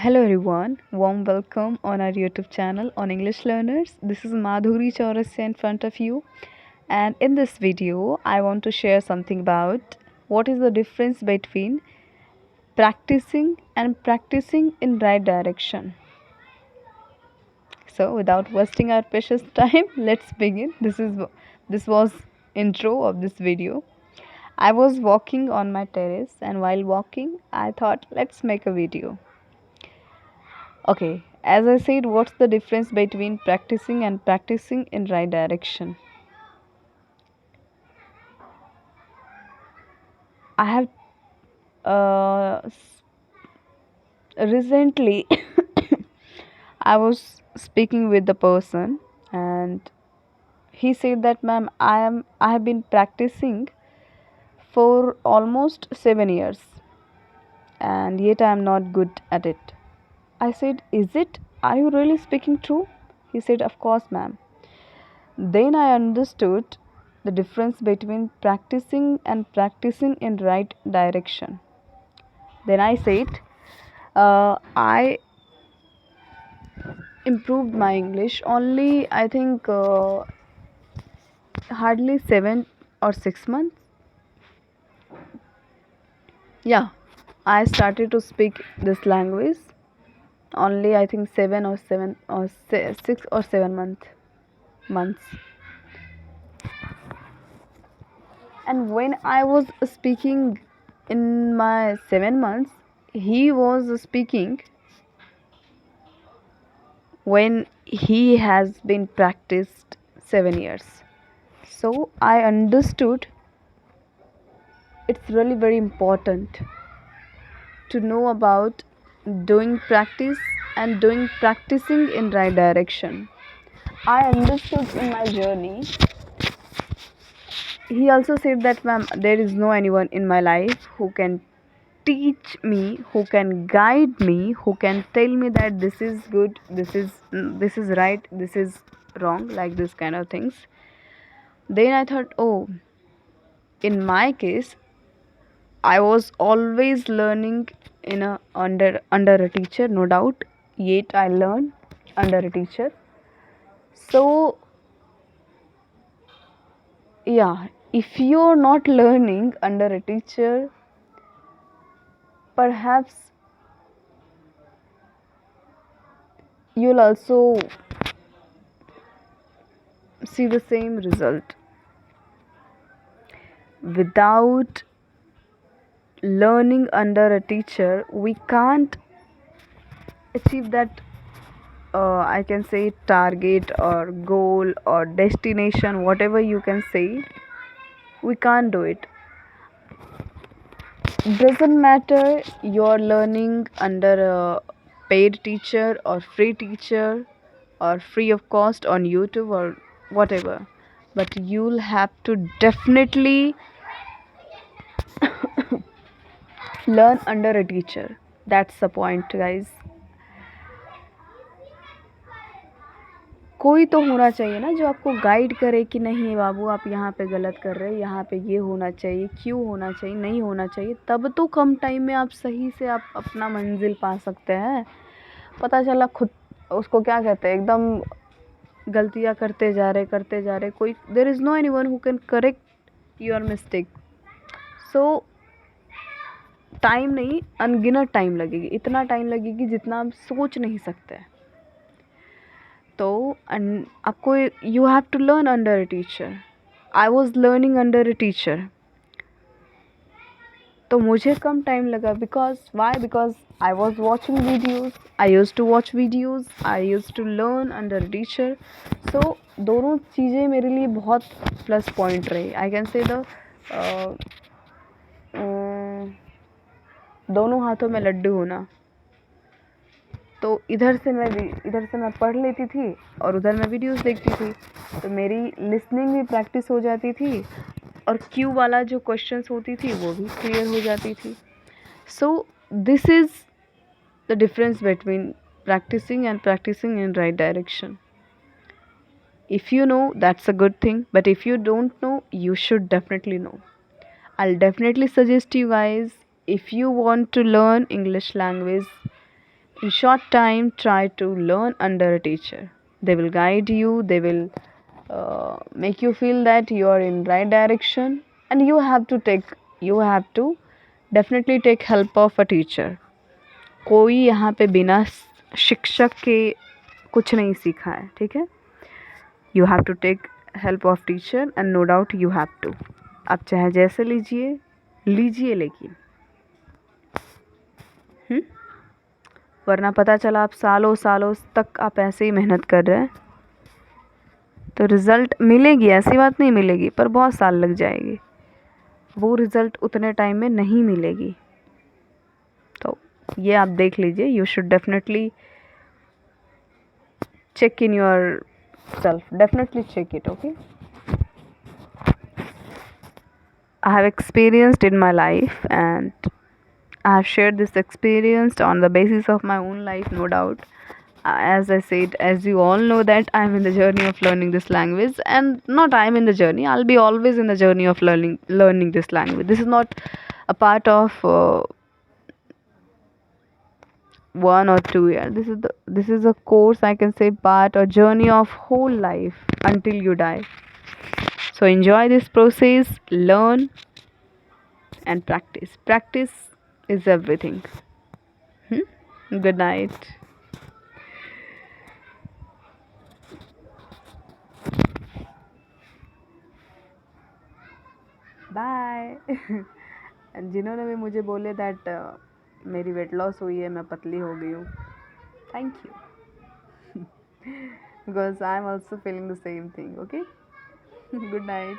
Hello everyone, warm welcome on our YouTube channel on English Learners. This is Madhuri Chaurasia in front of you, and in this video I want to share something about what is the difference between practicing and practicing in right direction. So without wasting our precious time, let's begin. This was intro of this video. I was walking on my terrace, and while walking I thought let's make a video. Okay, as I said, what's the difference between practicing and practicing in right direction? I have recently I was speaking with the person, and he said that, ma'am, I have been practicing for almost 7 years, and yet I am not good at it. I said, is it? Are you really speaking true? He said, of course, ma'am. Then I understood the difference between practicing and practicing in right direction. Then I said, I improved my English only, I think, hardly 7 or 6 months. Yeah, I started to speak this language only, I think, 6 or 7 months. And when I was speaking in my 7 months, he was speaking when he has been practiced 7 years. So I understood it's really very important to know about doing practice and doing practicing in right direction. I understood in my journey. He also said that, ma'am, there is no anyone in my life who can teach me, who can guide me, who can tell me that this is good, this is right, this is wrong, like this kind of things. Then I thought, oh, in my case, I was always learning in a under a teacher, no doubt. Yet I learned under a teacher. So yeah, if you're not learning under a teacher, perhaps you'll also see the same result. Without learning under a teacher, we can't achieve that, I can say, target or goal or destination, whatever you can say. We can't do it. Doesn't matter you're learning under a paid teacher or free teacher or free of cost on YouTube or whatever, but you'll have to definitely learn under a teacher. That's the point, guys. कोई तो होना चाहिए ना जो आपको guide करे कि नहीं बाबू, आप यहाँ पे गलत कर रहे हैं, यहाँ पे ये होना चाहिए, क्यों होना चाहिए, नहीं होना चाहिए। तब तो कम टाइम में आप सही से आप अपना मंजिल पा सकते हैं। पता चला खुद उसको क्या कहते हैं, एकदम गलतियाँ करते जा रहे, कोई there is no anyone who can correct your mistake. सो टाइम नहीं, अनगिनत टाइम लगेगी, इतना टाइम लगेगी जितना आप सोच नहीं सकते। तो आपको you have to learn under a teacher. I was learning under a teacher, तो मुझे कम टाइम लगा। Because I was watching videos, I use to watch videos, I use to learn under a teacher. So दोनों चीज़ें मेरे लिए बहुत plus point रही। आई कैन से द दोनों हाथों में लड्डू होना। तो इधर से मैं पढ़ लेती थी और उधर मैं वीडियोस देखती थी, तो मेरी लिसनिंग भी प्रैक्टिस हो जाती थी और क्यू वाला जो क्वेश्चंस होती थी वो भी क्लियर हो जाती थी। So this is the difference between practising and practising in right direction. If you know, that's a good thing, but if you don't know, you should definitely know. I'll definitely suggest you guys, if you want to learn English language, In short time, try to learn under a teacher. They will guide you, they will make you feel that you are in right direction, and you have to definitely take help of a teacher. कोई यहाँ पे बिना शिक्षक के कुछ नहीं सीखा है, ठीक है. You have to take help of teacher and no doubt you have to. आप चाहे जैसे लीजिए लेकिन वरना पता चला आप सालों सालों तक आप ऐसे ही मेहनत कर रहे हैं तो रिज़ल्ट मिलेगी, ऐसी बात नहीं मिलेगी, पर बहुत साल लग जाएगी, वो रिज़ल्ट उतने टाइम में नहीं मिलेगी. तो ये आप देख लीजिए. You should definitely check in yourself, definitely check it. Okay, I have experienced in my life, and I have shared this experience on the basis of my own life, no doubt. As I said, as you all know that I am in the journey of learning this language, and not I am in the journey, I'll be always in the journey of learning this language. This is not a part of 1 or 2 years. This is a course, I can say, part or journey of whole life until you die. So enjoy this process, learn and practice. Practice is everything. Good night. Bye. जिन्होंने भी मुझे बोले that मेरी weight loss हुई है, मैं पतली हो गई हूँ, thank you. Because I am also feeling the same thing. Okay, good night.